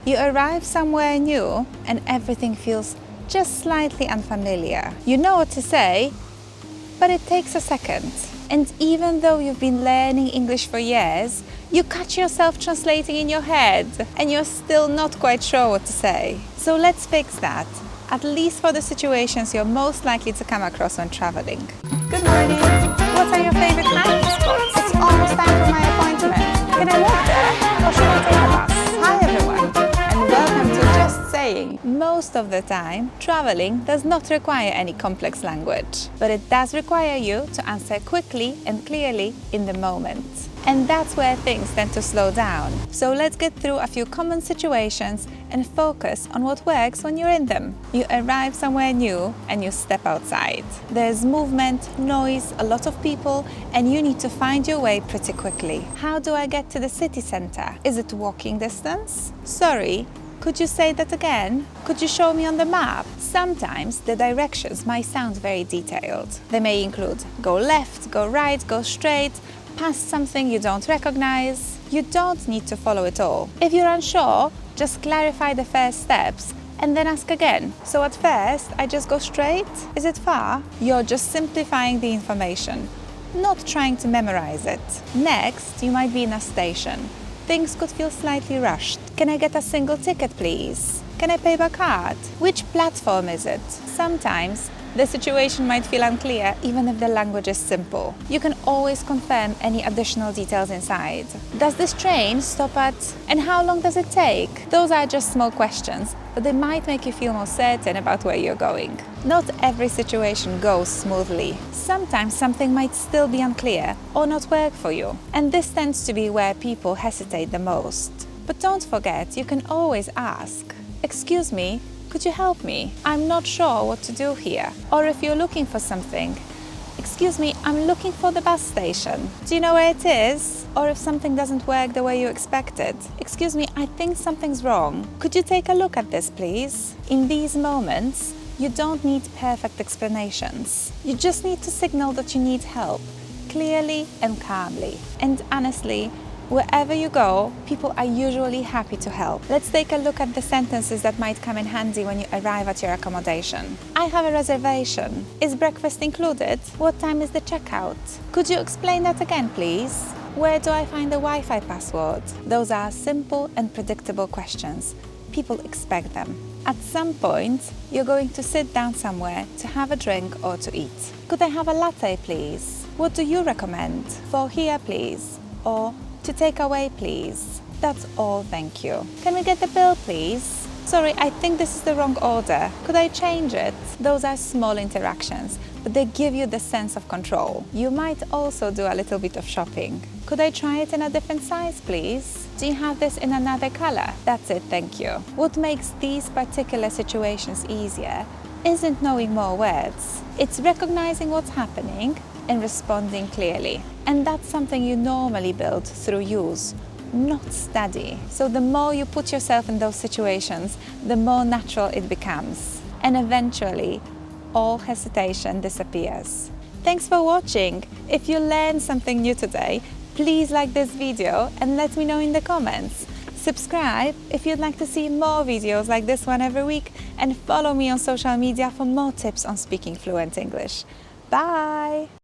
You arrive somewhere new and everything feels just slightly unfamiliar. You know what to say, but it takes a second. And even though you've been learning English for years, you catch yourself translating in your head and you're still not quite sure what to say. So let's fix that, at least for the situations you're most likely to come across when traveling. Good morning! What are your favorite hiding spots? It's almost time for my appointment. Can I walk there or should I take a bus? Hi everyone and welcome to Just Saying. Most of the time, traveling does not require any complex language, but it does require you to answer quickly and clearly in the moment. And that's where things tend to slow down. So let's get through a few common situations and focus on what works when you're in them. You arrive somewhere new and you step outside. There's movement, noise, a lot of people, and you need to find your way pretty quickly. How do I get to the city center? Is it walking distance? Sorry, could you say that again? Could you show me on the map? Sometimes the directions might sound very detailed. They may include go left, go right, go straight, past something you don't recognize. You don't need to follow it all. If you're unsure, just clarify the first steps and then ask again. So at first, I just go straight? Is it far? You're just simplifying the information, not trying to memorize it. Next, you might be in a station. Things could feel slightly rushed. Can I get a single ticket, please? Can I pay by card? Which platform is it? Sometimes, the situation might feel unclear even if the language is simple. You can always confirm any additional details inside. Does this train stop at... and how long does it take? Those are just small questions, but they might make you feel more certain about where you're going. Not every situation goes smoothly. Sometimes something might still be unclear or not work for you, and this tends to be where people hesitate the most. But don't forget, you can always ask, "Excuse me, could you help me? I'm not sure what to do here." Or if you're looking for something, "Excuse me, I'm looking for the bus station. Do you know where it is?" Or if something doesn't work the way you expected, "Excuse me, I think something's wrong. Could you take a look at this, please?" In these moments, you don't need perfect explanations. You just need to signal that you need help, clearly and calmly. And honestly, wherever you go, people are usually happy to help. Let's take a look at the sentences that might come in handy when you arrive at your accommodation. I have a reservation. Is breakfast included? What time is the checkout? Could you explain that again, please? Where do I find the Wi-Fi password? Those are simple and predictable questions. People expect them. At some point, you're going to sit down somewhere to have a drink or to eat. Could I have a latte, please? What do you recommend? For here, please. Or to take away, please. That's all, thank you. Can we get the bill, please? Sorry, I think this is the wrong order. Could I change it? Those are small interactions, but they give you the sense of control. You might also do a little bit of shopping. Could I try it in a different size, please? Do you have this in another color? That's it, thank you. What makes these particular situations easier isn't knowing more words. It's recognizing what's happening and responding clearly. And that's something you normally build through use, not study. So the more you put yourself in those situations, the more natural it becomes. And eventually, all hesitation disappears. Thanks for watching. If you learned something new today, please like this video and let me know in the comments. Subscribe if you'd like to see more videos like this one every week, and follow me on social media for more tips on speaking fluent English. Bye!